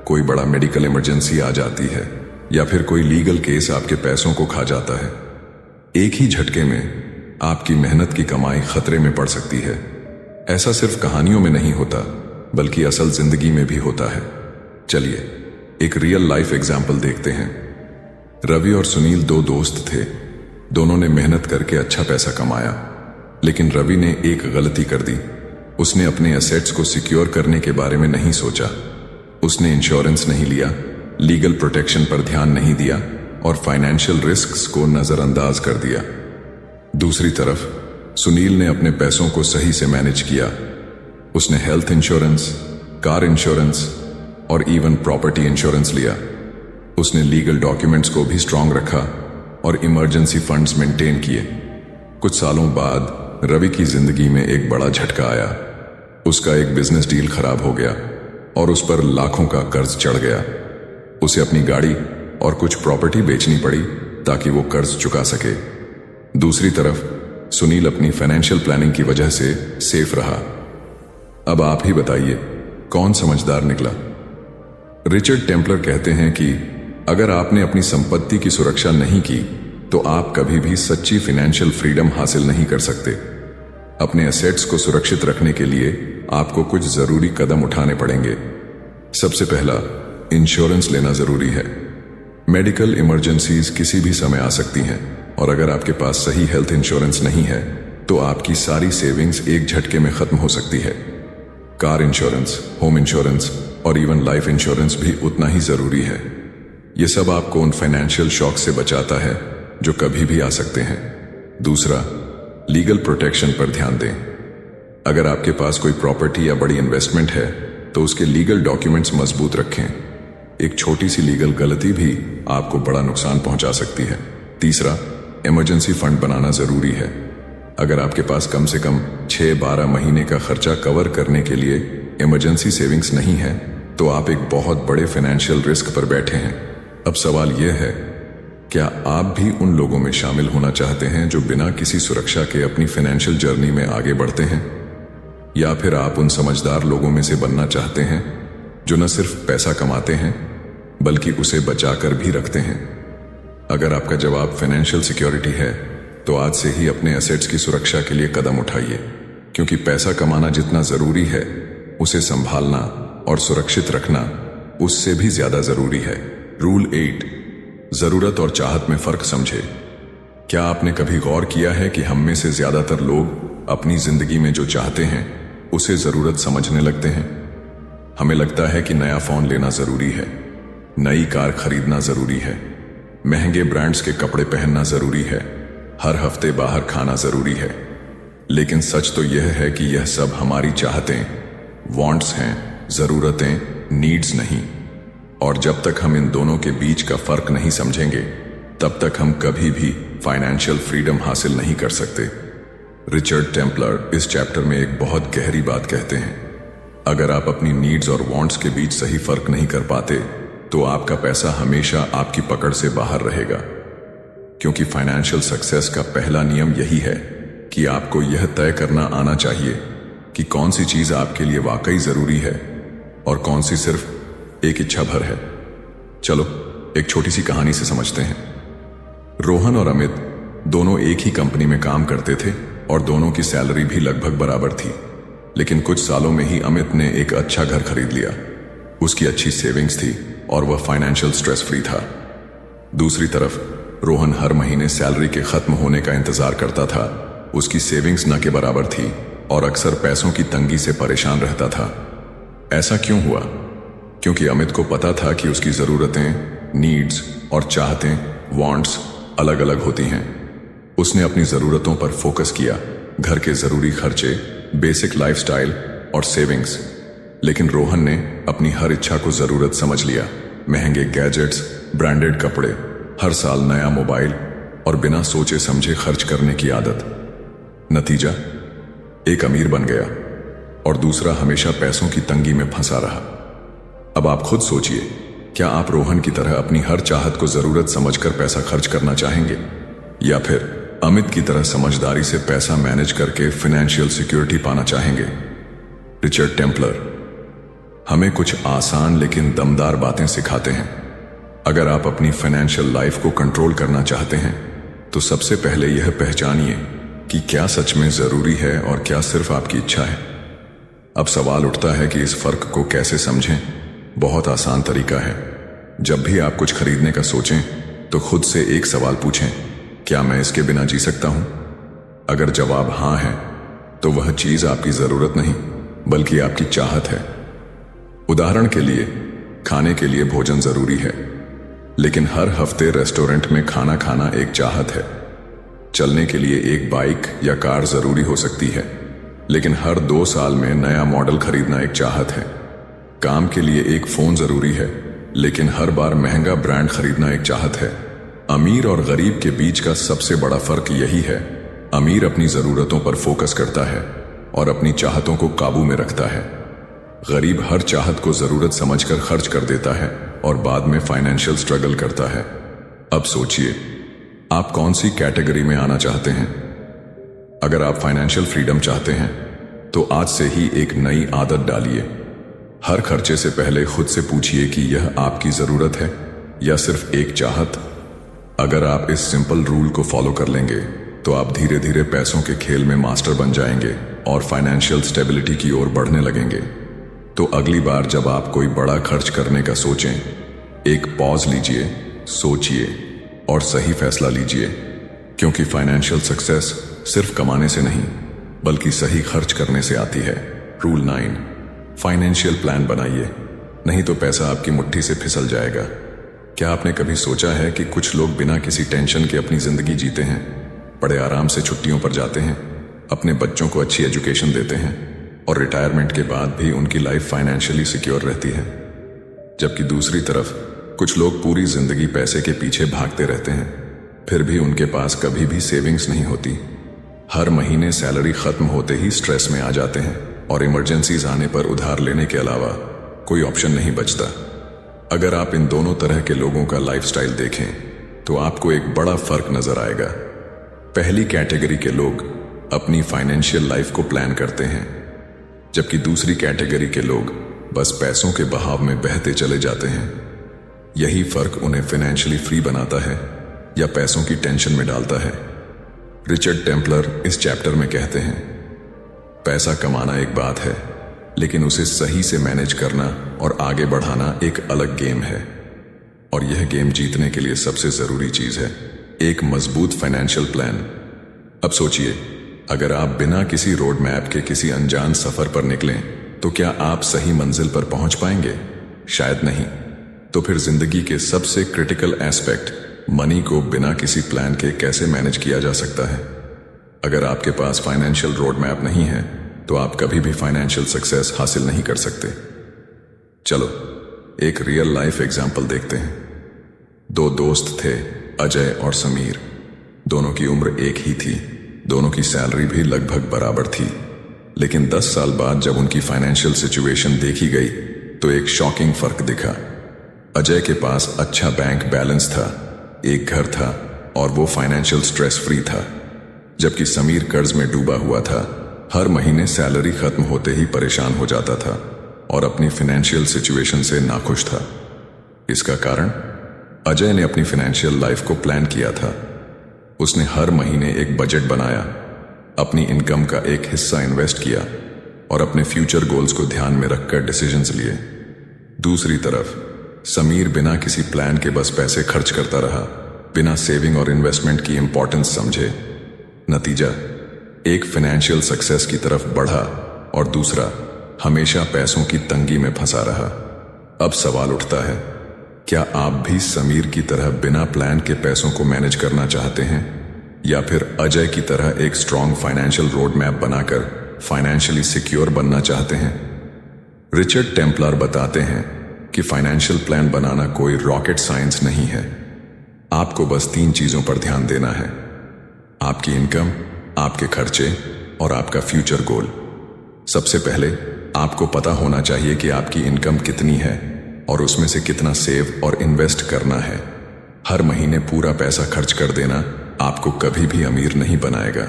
कोई बड़ा मेडिकल इमरजेंसी आ जाती है, या फिर कोई लीगल केस आपके पैसों को खा जाता है। एक ही झटके में आपकी मेहनत की कमाई खतरे में पड़ सकती है। ऐसा सिर्फ कहानियों में नहीं होता, बल्कि असल जिंदगी में भी होता है। चलिए एक रियल लाइफ एग्जाम्पल देखते हैं। रवि और सुनील दो दोस्त थे। दोनों ने मेहनत करके अच्छा पैसा कमाया, लेकिन रवि ने एक गलती कर दी। उसने अपने एसेट्स को सिक्योर करने के बारे में नहीं सोचा। उसने इंश्योरेंस नहीं लिया, लीगल प्रोटेक्शन पर ध्यान नहीं दिया और फाइनेंशियल रिस्क्स को नजरअंदाज कर दिया। दूसरी तरफ सुनील ने अपने पैसों को सही से मैनेज किया। उसने हेल्थ इंश्योरेंस, कार इंश्योरेंस और इवन प्रॉपर्टी इंश्योरेंस लिया। उसने लीगल डॉक्यूमेंट्स को भी स्ट्रांग रखा और इमरजेंसी फंड्स मेंटेन किए। कुछ सालों बाद रवि की जिंदगी में एक बड़ा झटका आया। उसका एक बिजनेस डील खराब हो गया और उस पर लाखों का कर्ज चढ़ गया। उसे अपनी गाड़ी और कुछ प्रॉपर्टी बेचनी पड़ी ताकि वो कर्ज चुका सके। दूसरी तरफ सुनील अपनी फाइनेंशियल प्लानिंग की वजह से सेफ रहा। अब आप ही बताइए, कौन समझदार निकला? रिचर्ड टेम्पलर कहते हैं कि अगर आपने अपनी संपत्ति की सुरक्षा नहीं की, तो आप कभी भी सच्ची फाइनेंशियल फ्रीडम हासिल नहीं कर सकते। अपने एसेट्स को सुरक्षित रखने के लिए आपको कुछ जरूरी कदम उठाने पड़ेंगे। सबसे पहला, इंश्योरेंस लेना जरूरी है। मेडिकल इमरजेंसीज किसी भी समय आ सकती हैं, और अगर आपके पास सही हेल्थ इंश्योरेंस नहीं है, तो आपकी सारी सेविंग्स एक झटके में खत्म हो सकती है। कार इंश्योरेंस, होम इंश्योरेंस और इवन लाइफ इंश्योरेंस भी उतना ही जरूरी है। यह सब आपको उन फाइनेंशियल शॉक से बचाता है जो कभी भी आ सकते हैं। दूसरा, लीगल प्रोटेक्शन पर ध्यान दें। अगर आपके पास कोई प्रॉपर्टी या बड़ी इन्वेस्टमेंट है तो उसके लीगल डॉक्यूमेंट्स मजबूत रखें। एक छोटी सी लीगल गलती भी आपको बड़ा नुकसान पहुंचा सकती है। तीसरा, इमरजेंसी फंड बनाना जरूरी है। अगर आपके पास कम से कम 6-12 महीने का खर्चा कवर करने के लिए इमरजेंसी सेविंग्स नहीं है तो आप एक बहुत बड़े फाइनेंशियल रिस्क पर बैठे हैं। अब सवाल यह है, क्या आप भी उन लोगों में शामिल होना चाहते हैं जो बिना किसी सुरक्षा के अपनी फाइनेंशियल जर्नी में आगे बढ़ते हैं, या फिर आप उन समझदार लोगों में से बनना चाहते हैं जो न सिर्फ पैसा कमाते हैं बल्कि उसे बचाकर भी रखते हैं? अगर आपका जवाब फाइनेंशियल सिक्योरिटी है तो आज से ही अपने एसेट्स की सुरक्षा के लिए कदम उठाइए, क्योंकि पैसा कमाना जितना जरूरी है उसे संभालना और सुरक्षित रखना उससे भी ज्यादा जरूरी है। रूल 8, जरूरत और चाहत में फर्क समझे। क्या आपने कभी गौर किया है कि हम में से ज्यादातर लोग अपनी जिंदगी में जो चाहते हैं उसे जरूरत समझने लगते हैं? हमें लगता है कि नया फोन लेना जरूरी है, नई कार खरीदना जरूरी है, महंगे ब्रांड्स के कपड़े पहनना जरूरी है, हर हफ्ते बाहर खाना जरूरी है। लेकिन सच तो यह है कि यह सब हमारी चाहतें, वांट्स हैं, जरूरतें, नीड्स नहीं। और जब तक हम इन दोनों के बीच का फर्क नहीं समझेंगे तब तक हम कभी भी फाइनेंशियल फ्रीडम हासिल नहीं कर सकते। रिचर्ड टेम्पलर इस चैप्टर में एक बहुत गहरी बात कहते हैं, अगर आप अपनी नीड्स और वांट्स के बीच सही फर्क नहीं कर पाते तो आपका पैसा हमेशा आपकी पकड़ से बाहर रहेगा। क्योंकि फाइनेंशियल सक्सेस का पहला नियम यही है कि आपको यह तय करना आना चाहिए कि कौन सी चीज आपके लिए वाकई जरूरी है और कौन सी सिर्फ एक इच्छा भर है। चलो एक छोटी सी कहानी से समझते हैं। रोहन और अमित दोनों एक ही कंपनी में काम करते थे और दोनों की सैलरी भी लगभग बराबर थी। लेकिन कुछ सालों में ही अमित ने एक अच्छा घर खरीद लिया। उसकी अच्छी सेविंग्स थी और वह फाइनेंशियल स्ट्रेस फ्री था। दूसरी तरफ रोहन हर महीने सैलरी के खत्म होने का इंतजार करता था। उसकी सेविंग्स न के बराबर थी और अक्सर पैसों की तंगी से परेशान रहता था। ऐसा क्यों हुआ? क्योंकि अमित को पता था कि उसकी जरूरतें, नीड्स और चाहतें, वांट्स अलग अलग होती हैं। उसने अपनी जरूरतों पर फोकस किया, घर के जरूरी खर्चे, बेसिक लाइफस्टाइल और सेविंग्स। लेकिन रोहन ने अपनी हर इच्छा को जरूरत समझ लिया, महंगे गैजेट्स, ब्रांडेड कपड़े, हर साल नया मोबाइल और बिना सोचे समझे खर्च करने की आदत। नतीजा, एक अमीर बन गया और दूसरा हमेशा पैसों की तंगी में फंसा रहा। अब आप खुद सोचिए, क्या आप रोहन की तरह अपनी हर चाहत को जरूरत समझकर पैसा खर्च करना चाहेंगे, या फिर अमित की तरह समझदारी से पैसा मैनेज करके फाइनेंशियल सिक्योरिटी पाना चाहेंगे? रिचर्ड टेम्पलर हमें कुछ आसान लेकिन दमदार बातें सिखाते हैं। अगर आप अपनी फाइनेंशियल लाइफ को कंट्रोल करना चाहते हैं तो सबसे पहले यह पहचानिए कि क्या सच में जरूरी है और क्या सिर्फ आपकी इच्छा है। अब सवाल उठता है कि इस फर्क को कैसे समझें। बहुत आसान तरीका है। जब भी आप कुछ खरीदने का सोचें तो खुद से एक सवाल पूछें, क्या मैं इसके बिना जी सकता हूं? अगर जवाब हां है तो वह चीज आपकी जरूरत नहीं बल्कि आपकी चाहत है। उदाहरण के लिए, खाने के लिए भोजन जरूरी है, लेकिन हर हफ्ते रेस्टोरेंट में खाना खाना एक चाहत है। चलने के लिए एक बाइक या कार जरूरी हो सकती है, लेकिन हर 2 साल में नया मॉडल खरीदना एक चाहत है। काम के लिए एक फोन जरूरी है, लेकिन हर बार महंगा ब्रांड खरीदना एक चाहत है। अमीर और गरीब के बीच का सबसे बड़ा फर्क यही है, अमीर अपनी जरूरतों पर फोकस करता है और अपनी चाहतों को काबू में रखता है। गरीब हर चाहत को जरूरत समझकर खर्च कर देता है और बाद में फाइनेंशियल स्ट्रगल करता है। अब सोचिए, आप कौन सी कैटेगरी में आना चाहते हैं? अगर आप फाइनेंशियल फ्रीडम चाहते हैं तो आज से ही एक नई आदत डालिए। हर खर्चे से पहले खुद से पूछिए कि यह आपकी जरूरत है या सिर्फ एक चाहत। अगर आप इस सिंपल रूल को फॉलो कर लेंगे तो आप धीरे धीरे पैसों के खेल में मास्टर बन जाएंगे और फाइनेंशियल स्टेबिलिटी की ओर बढ़ने लगेंगे। तो अगली बार जब आप कोई बड़ा खर्च करने का सोचें, एक पॉज लीजिए, सोचिए और सही फैसला लीजिए, क्योंकि फाइनेंशियल सक्सेस सिर्फ कमाने से नहीं बल्कि सही खर्च करने से आती है। रूल 9, फाइनेंशियल प्लान बनाइए, नहीं तो पैसा आपकी मुट्ठी से फिसल जाएगा। क्या आपने कभी सोचा है कि कुछ लोग बिना किसी टेंशन के अपनी जिंदगी जीते हैं, बड़े आराम से छुट्टियों पर जाते हैं, अपने बच्चों को अच्छी एजुकेशन देते हैं और रिटायरमेंट के बाद भी उनकी लाइफ फाइनेंशियली सिक्योर रहती है। जबकि दूसरी तरफ कुछ लोग पूरी जिंदगी पैसे के पीछे भागते रहते हैं, फिर भी उनके पास कभी भी सेविंग्स नहीं होती। हर महीने सैलरी खत्म होते ही स्ट्रेस में आ जाते हैं और इमरजेंसीज आने पर उधार लेने के अलावा कोई ऑप्शन नहीं बचता। अगर आप इन दोनों तरह के लोगों का लाइफस्टाइल देखें तो आपको एक बड़ा फर्क नजर आएगा। पहली कैटेगरी के लोग अपनी फाइनेंशियल लाइफ को प्लान करते हैं, जबकि दूसरी कैटेगरी के लोग बस पैसों के बहाव में बहते चले जाते हैं। यही फर्क उन्हें फाइनेंशियली फ्री बनाता है या पैसों की टेंशन में डालता है। रिचर्ड टेम्पलर इस चैप्टर में कहते हैं, पैसा कमाना एक बात है, लेकिन उसे सही से मैनेज करना और आगे बढ़ाना एक अलग गेम है। और यह गेम जीतने के लिए सबसे जरूरी चीज है एक मजबूत फाइनेंशियल प्लान। अब सोचिए, अगर आप बिना किसी रोड मैप के किसी अनजान सफर पर निकलें तो क्या आप सही मंजिल पर पहुंच पाएंगे? शायद नहीं। तो फिर जिंदगी के सबसे क्रिटिकल एस्पेक्ट मनी को बिना किसी प्लान के कैसे मैनेज किया जा सकता है? अगर आपके पास फाइनेंशियल रोड मैप नहीं है तो आप कभी भी फाइनेंशियल सक्सेस हासिल नहीं कर सकते। चलो एक रियल लाइफ एग्जाम्पल देखते हैं। दो दोस्त थे, अजय और समीर। दोनों की उम्र एक ही थी, दोनों की सैलरी भी लगभग बराबर थी। लेकिन 10 साल बाद जब उनकी फाइनेंशियल सिचुएशन देखी गई तो एक शॉकिंग फर्क दिखा। अजय के पास अच्छा बैंक बैलेंस था, एक घर था और वो फाइनेंशियल स्ट्रेस फ्री था, जबकि समीर कर्ज में डूबा हुआ था, हर महीने सैलरी खत्म होते ही परेशान हो जाता था और अपनी फाइनेंशियल सिचुएशन से नाखुश था। इसका कारण, अजय ने अपनी फाइनेंशियल लाइफ को प्लान किया था। उसने हर महीने एक बजट बनाया, अपनी इनकम का एक हिस्सा इन्वेस्ट किया और अपने फ्यूचर गोल्स को ध्यान में रखकर डिसीजंस लिए। दूसरी तरफ समीर बिना किसी प्लान के बस पैसे खर्च करता रहा, बिना सेविंग और इन्वेस्टमेंट की इंपॉर्टेंस समझे। नतीजा, एक फाइनेंशियल सक्सेस की तरफ बढ़ा और दूसरा हमेशा पैसों की तंगी में फंसा रहा। अब सवाल उठता है, क्या आप भी समीर की तरह बिना प्लान के पैसों को मैनेज करना चाहते हैं, या फिर अजय की तरह एक स्ट्रॉन्ग फाइनेंशियल रोड मैप बनाकर फाइनेंशियली सिक्योर बनना चाहते हैं? रिचर्ड टेम्पलर बताते हैं कि फाइनेंशियल प्लान बनाना कोई रॉकेट साइंस नहीं है। आपको बस 3 चीजों पर ध्यान देना है: आपकी इनकम, आपके खर्चे और आपका फ्यूचर गोल। सबसे पहले आपको पता होना चाहिए कि आपकी इनकम कितनी है और उसमें से कितना सेव और इन्वेस्ट करना है। हर महीने पूरा पैसा खर्च कर देना आपको कभी भी अमीर नहीं बनाएगा।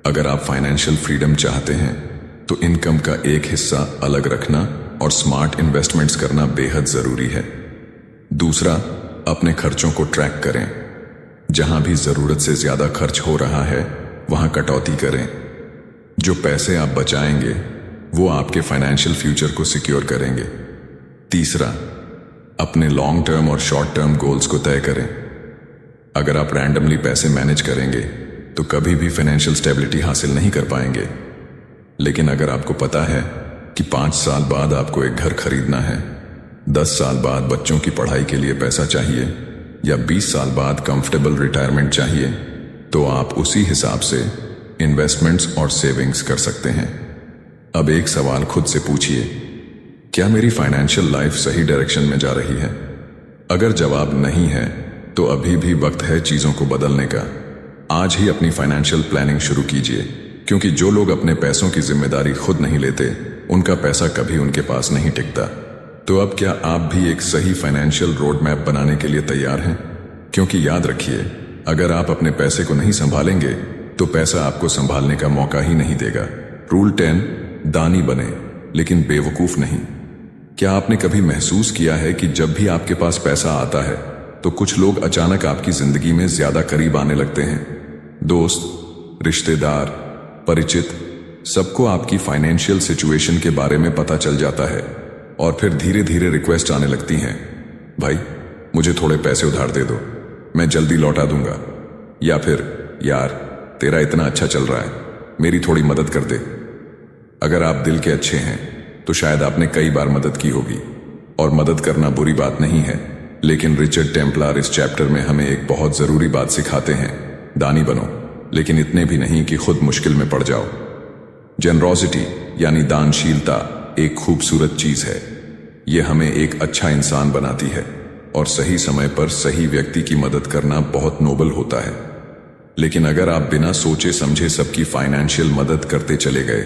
अगर आप फाइनेंशियल फ्रीडम चाहते हैं तो इनकम का एक हिस्सा अलग रखना और स्मार्ट इन्वेस्टमेंट्स करना बेहद जरूरी है। दूसरा, अपने खर्चों को ट्रैक करें। जहां भी जरूरत से ज्यादा खर्च हो रहा है वहां कटौती करें। जो पैसे आप बचाएंगे वो आपके फाइनेंशियल फ्यूचर को सिक्योर करेंगे। तीसरा, अपने लॉन्ग टर्म और शॉर्ट टर्म गोल्स को तय करें। अगर आप रैंडमली पैसे मैनेज करेंगे तो कभी भी फाइनेंशियल स्टेबिलिटी हासिल नहीं कर पाएंगे। लेकिन अगर आपको पता है कि 5 साल बाद आपको एक घर खरीदना है, 10 साल बाद बच्चों की पढ़ाई के लिए पैसा चाहिए या 20 साल बाद कंफर्टेबल रिटायरमेंट चाहिए, तो आप उसी हिसाब से इन्वेस्टमेंट्स और सेविंग्स कर सकते हैं। अब एक सवाल खुद से पूछिए, क्या मेरी फाइनेंशियल लाइफ सही डायरेक्शन में जा रही है? अगर जवाब नहीं है तो अभी भी वक्त है चीजों को बदलने का। आज ही अपनी फाइनेंशियल प्लानिंग शुरू कीजिए, क्योंकि जो लोग अपने पैसों की जिम्मेदारी खुद नहीं लेते उनका पैसा कभी उनके पास नहीं टिकता। तो अब क्या आप भी एक सही फाइनेंशियल रोड मैप बनाने के लिए तैयार हैं? क्योंकि याद रखिए, अगर आप अपने पैसे को नहीं संभालेंगे तो पैसा आपको संभालने का मौका ही नहीं देगा। रूल 10, दानी बने लेकिन बेवकूफ नहीं। क्या आपने कभी महसूस किया है कि जब भी आपके पास पैसा आता है तो कुछ लोग अचानक आपकी जिंदगी में ज्यादा करीब आने लगते हैं? दोस्त, रिश्तेदार, परिचित, सबको आपकी फाइनेंशियल सिचुएशन के बारे में पता चल जाता है और फिर धीरे धीरे रिक्वेस्ट आने लगती हैं, भाई मुझे थोड़े पैसे उधार दे दो, मैं जल्दी लौटा दूंगा। या फिर, यार तेरा इतना अच्छा चल रहा है, मेरी थोड़ी मदद कर दे। अगर आप दिल के अच्छे हैं तो शायद आपने कई बार मदद की होगी, और मदद करना बुरी बात नहीं है, लेकिन रिचर्ड टेम्पलर इस चैप्टर में हमें एक बहुत जरूरी बात सिखाते हैं। दानी बनो, लेकिन इतने भी नहीं कि खुद मुश्किल में पड़ जाओ। जेनरोसिटी यानी दानशीलता एक खूबसूरत चीज है। यह हमें एक अच्छा इंसान बनाती है और सही समय पर सही व्यक्ति की मदद करना बहुत नोबल होता है। लेकिन अगर आप बिना सोचे समझे सबकी फाइनेंशियल मदद करते चले गए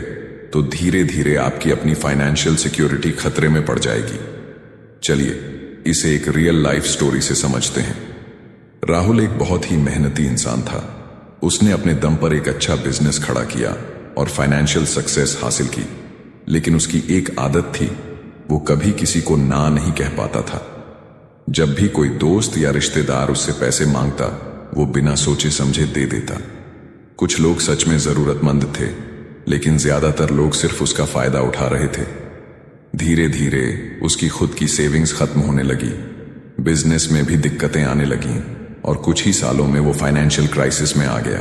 तो धीरे धीरे आपकी अपनी फाइनेंशियल सिक्योरिटी खतरे में पड़ जाएगी। चलिए इसे एक रियल लाइफ स्टोरी से समझते हैं। राहुल एक बहुत ही मेहनती इंसान था। उसने अपने दम पर एक अच्छा बिजनेस खड़ा किया और फाइनेंशियल सक्सेस हासिल की। लेकिन उसकी एक आदत थी, वो कभी किसी को ना नहीं कह पाता था। जब भी कोई दोस्त या रिश्तेदार उससे पैसे मांगता, वो बिना सोचे समझे दे देता। कुछ लोग सच में जरूरतमंद थे, लेकिन ज्यादातर लोग सिर्फ उसका फायदा उठा रहे थे। धीरे धीरे उसकी खुद की सेविंग्स खत्म होने लगी, बिजनेस में भी दिक्कतें आने लगीं और कुछ ही सालों में वो फाइनेंशियल क्राइसिस में आ गया।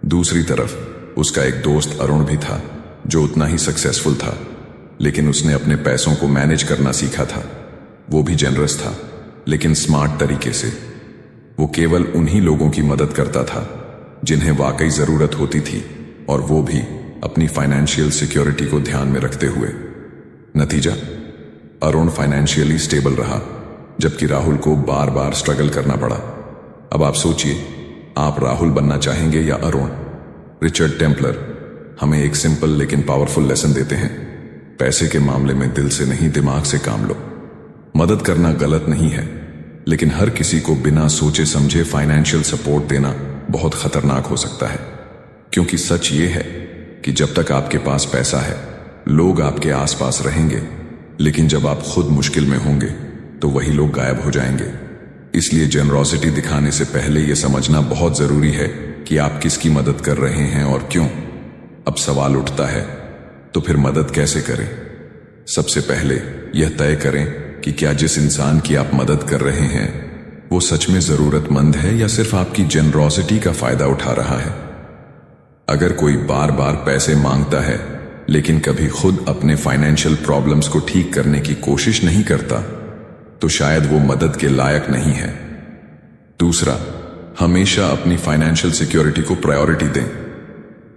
दूसरी तरफ उसका एक दोस्त अरुण भी था, जो उतना ही सक्सेसफुल था, लेकिन उसने अपने पैसों को मैनेज करना सीखा था। वो भी जेनरस था, लेकिन स्मार्ट तरीके से। वो केवल उन्हीं लोगों की मदद करता था जिन्हें वाकई जरूरत होती थी, और वो भी अपनी फाइनेंशियल सिक्योरिटी को ध्यान में रखते हुए। नतीजा, अरुण फाइनेंशियली स्टेबल रहा, जबकि राहुल को बार बार स्ट्रगल करना पड़ा। अब आप सोचिए, आप राहुल बनना चाहेंगे या अरुण? रिचर्ड टेम्पलर हमें एक सिंपल लेकिन पावरफुल लेसन देते हैं। पैसे के मामले में दिल से नहीं, दिमाग से काम लो। मदद करना गलत नहीं है, लेकिन हर किसी को बिना सोचे समझे फाइनेंशियल सपोर्ट देना बहुत खतरनाक हो सकता है। क्योंकि सच ये है कि जब तक आपके पास पैसा है, लोग आपके आसपास रहेंगे, लेकिन जब आप खुद मुश्किल में होंगे तो वही लोग गायब हो जाएंगे। इसलिए जेनरोसिटी दिखाने से पहले यह समझना बहुत जरूरी है कि आप किसकी मदद कर रहे हैं और क्यों। अब सवाल उठता है, तो फिर मदद कैसे करें? सबसे पहले यह तय करें कि क्या जिस इंसान की आप मदद कर रहे हैं वो सच में जरूरतमंद है या सिर्फ आपकी जेनरोसिटी का फायदा उठा रहा है। अगर कोई बार बार पैसे मांगता है लेकिन कभी खुद अपने फाइनेंशियल प्रॉब्लम्स को ठीक करने की कोशिश नहीं करता, तो शायद वो मदद के लायक नहीं है। दूसरा, हमेशा अपनी फाइनेंशियल सिक्योरिटी को प्रायोरिटी दें।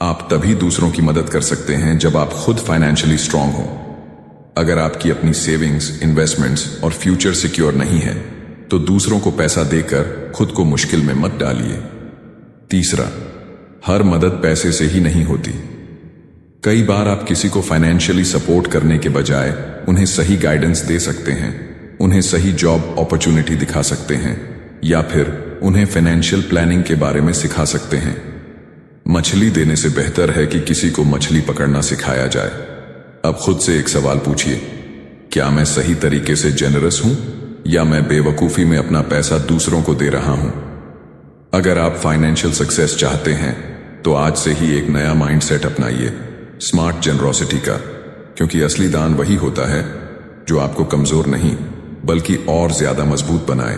आप तभी दूसरों की मदद कर सकते हैं जब आप खुद फाइनेंशियली स्ट्रांग हो। अगर आपकी अपनी सेविंग्स, इन्वेस्टमेंट्स और फ्यूचर सिक्योर नहीं है, तो दूसरों को पैसा देकर खुद को मुश्किल में मत डालिए। तीसरा, हर मदद पैसे से ही नहीं होती। कई बार आप किसी को फाइनेंशियली सपोर्ट करने के बजाय उन्हें सही गाइडेंस दे सकते हैं, उन्हें सही जॉब अपॉर्चुनिटी दिखा सकते हैं, या फिर उन्हें फाइनेंशियल प्लानिंग के बारे में सिखा सकते हैं। मछली देने से बेहतर है कि किसी को मछली पकड़ना सिखाया जाए। अब खुद से एक सवाल पूछिए, क्या मैं सही तरीके से जेनरस हूं या मैं बेवकूफी में अपना पैसा दूसरों को दे रहा हूं? अगर आप फाइनेंशियल सक्सेस चाहते हैं तो आज से ही एक नया माइंडसेट अपनाइए, स्मार्ट जेनरोसिटी का। क्योंकि असली दान वही होता है जो आपको कमजोर नहीं बल्कि और ज्यादा मजबूत बनाए।